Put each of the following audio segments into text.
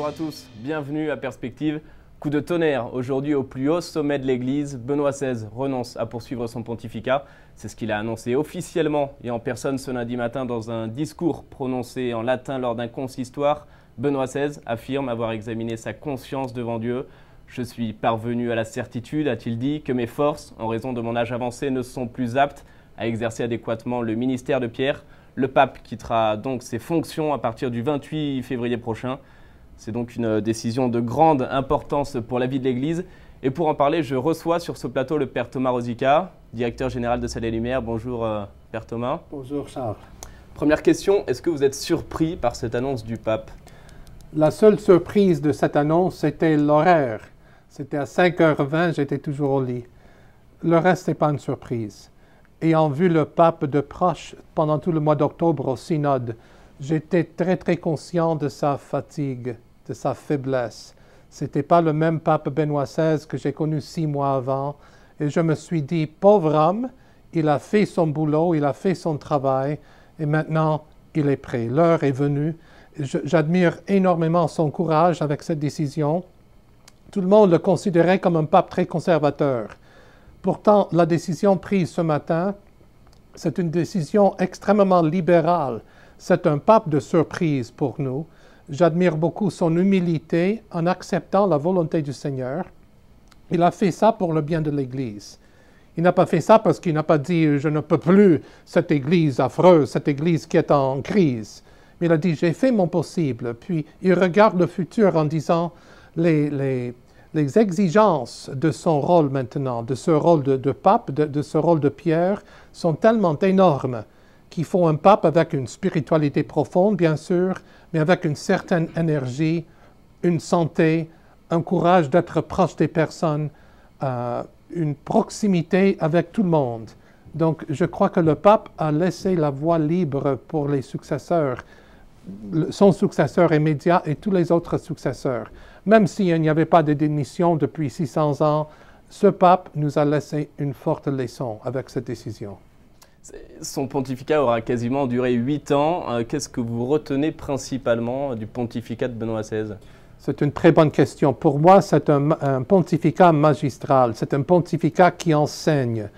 Bonjour à tous, bienvenue à Perspective. Coup de tonnerre, aujourd'hui au plus haut sommet de l'Église, Benoît XVI renonce à poursuivre son pontificat. C'est ce qu'il a annoncé officiellement et en personne ce lundi matin dans un discours prononcé en latin lors d'un consistoire. Benoît XVI affirme avoir examiné sa conscience devant Dieu. « Je suis parvenu à la certitude, a-t-il dit, que mes forces, en raison de mon âge avancé, ne sont plus aptes à exercer adéquatement le ministère de Pierre. Le pape quittera donc ses fonctions à partir du 28 février prochain. C'est donc une décision de grande importance pour la vie de l'Église. Et pour en parler, je reçois sur ce plateau le Père Thomas Rosica, directeur général de Salut et Lumière. Bonjour Père Thomas. Bonjour Charles. Première question, est-ce que vous êtes surpris par cette annonce du pape? La seule surprise de cette annonce, c'était l'horaire. C'était à 5h20, j'étais toujours au lit. Le reste, ce n'est pas une surprise. Ayant vu le pape de proche pendant tout le mois d'octobre au synode, j'étais très conscient de sa fatigue, de sa faiblesse. Ce n'était pas le même pape Benoît XVI que j'ai connu 6 mois avant. Et je me suis dit, pauvre homme, il a fait son boulot, il a fait son travail, et maintenant, il est prêt. L'heure est venue. J'admire énormément son courage avec cette décision. Tout le monde le considérait comme un pape très conservateur. Pourtant, la décision prise ce matin, c'est une décision extrêmement libérale. C'est un pape de surprise pour nous. J'admire beaucoup son humilité en acceptant la volonté du Seigneur. Il a fait ça pour le bien de l'Église. Il n'a pas fait ça parce qu'il n'a pas dit « je ne peux plus cette Église affreuse, cette Église qui est en crise ». Mais il a dit « j'ai fait mon possible ». Puis il regarde le futur en disant les exigences de son rôle maintenant, de ce rôle de pape, de ce rôle de Pierre, sont tellement énormes qu'il faut un pape avec une spiritualité profonde, bien sûr, mais avec une certaine énergie, une santé, un courage d'être proche des personnes, une proximité avec tout le monde. Donc, je crois que le pape a laissé la voie libre pour les successeurs, son successeur immédiat et tous les autres successeurs. Même s'il n'y avait pas de démission depuis 600 ans, ce pape nous a laissé une forte leçon avec cette décision. Son pontificat aura quasiment duré 8 ans. Qu'est-ce que vous retenez principalement du pontificat de Benoît XVI? C'est une très bonne question. Pour moi, c'est un pontificat magistral. C'est un pontificat qui enseigne.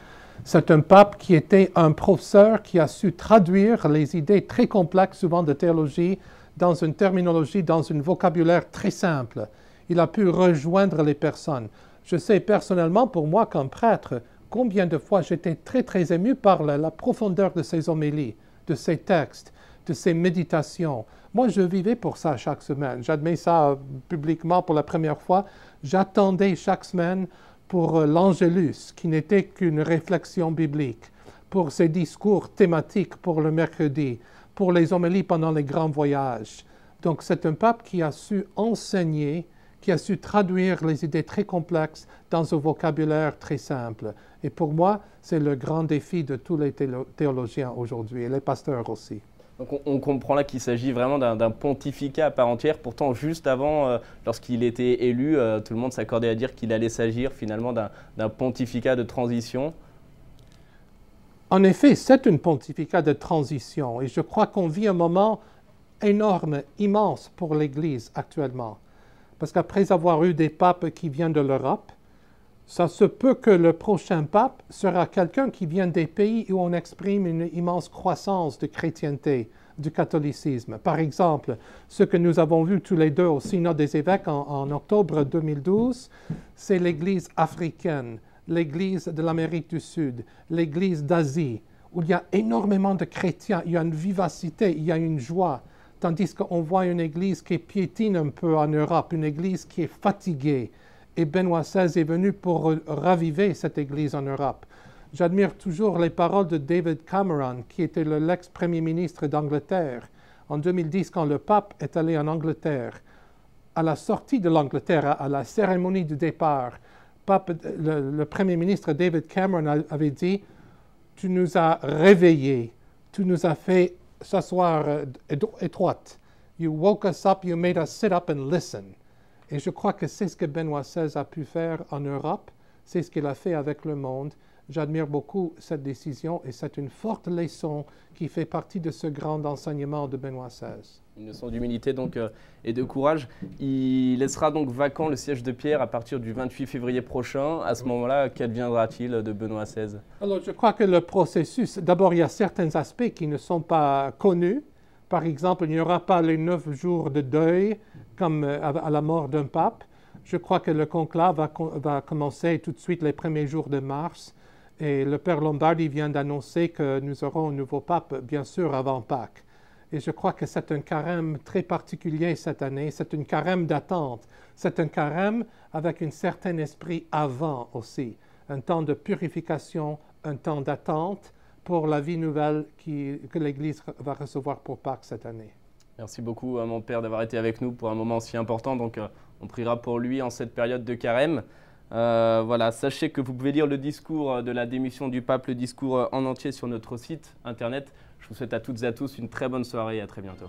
C'est un pape qui était un professeur qui a su traduire les idées très complexes, souvent de théologie, dans une terminologie, dans un vocabulaire très simple. Il a pu rejoindre les personnes. Je sais personnellement, pour moi, comme prêtre, combien de fois j'étais très ému par la profondeur de ses homélies, de ses textes, de ses méditations. Moi, je vivais pour ça chaque semaine. J'admets ça publiquement pour la première fois. J'attendais chaque semaine pour l'Angélus, qui n'était qu'une réflexion biblique, pour ses discours thématiques pour le mercredi, pour les homélies pendant les grands voyages. Donc, c'est un pape qui a su enseigner, qui a su traduire les idées très complexes dans un vocabulaire très simple. Et pour moi, c'est le grand défi de tous les théologiens aujourd'hui, et les pasteurs aussi. Donc on comprend là qu'il s'agit vraiment d'un pontificat à part entière. Pourtant, juste avant, lorsqu'il était élu, tout le monde s'accordait à dire qu'il allait s'agir finalement d'un pontificat de transition. En effet, c'est un pontificat de transition. Et je crois qu'on vit un moment énorme, immense pour l'Église actuellement. Parce qu'après avoir eu des papes qui viennent de l'Europe, ça se peut que le prochain pape sera quelqu'un qui vient des pays où on exprime une immense croissance de chrétienté, du catholicisme. Par exemple, ce que nous avons vu tous les deux au Synode des évêques en octobre 2012, c'est l'Église africaine, l'Église de l'Amérique du Sud, l'Église d'Asie, où il y a énormément de chrétiens, il y a une vivacité, il y a une joie. Tandis qu'on voit une Église qui piétine un peu en Europe, une Église qui est fatiguée. Et Benoît XVI est venu pour raviver cette Église en Europe. J'admire toujours les paroles de David Cameron, qui était l'ex-premier ministre d'Angleterre. En 2010, quand le pape est allé en Angleterre, à la sortie de l'Angleterre, à la cérémonie du départ, le premier ministre David Cameron avait dit « Tu nous as réveillés, tu nous as fait s'asseoir étroite. You woke us up, you made us sit up and listen. » Et je crois que c'est ce que Benoît XVI a pu faire en Europe, c'est ce qu'il a fait avec le monde. J'admire beaucoup cette décision et c'est une forte leçon qui fait partie de ce grand enseignement de Benoît XVI. Une leçon d'humilité donc et de courage. Il laissera donc vacant le siège de Pierre à partir du 28 février prochain. À ce moment-là, qu'adviendra-t-il de Benoît XVI? Alors, je crois que le processus, d'abord, il y a certains aspects qui ne sont pas connus. Par exemple, il n'y aura pas les 9 jours de deuil comme à la mort d'un pape. Je crois que le conclave va commencer tout de suite les premiers jours de mars. Et le Père Lombardi vient d'annoncer que nous aurons un nouveau pape, bien sûr, avant Pâques. Et je crois que c'est un carême très particulier cette année. C'est un carême d'attente. C'est un carême avec un certain esprit avant aussi. Un temps de purification, un temps d'attente pour la vie nouvelle que l'Église va recevoir pour Pâques cette année. Merci beaucoup, mon Père, d'avoir été avec nous pour un moment si important. Donc, on priera pour lui en cette période de carême. Voilà, sachez que vous pouvez lire le discours de la démission du pape, le discours en entier sur notre site internet. Je vous souhaite à toutes et à tous une très bonne soirée et à très bientôt.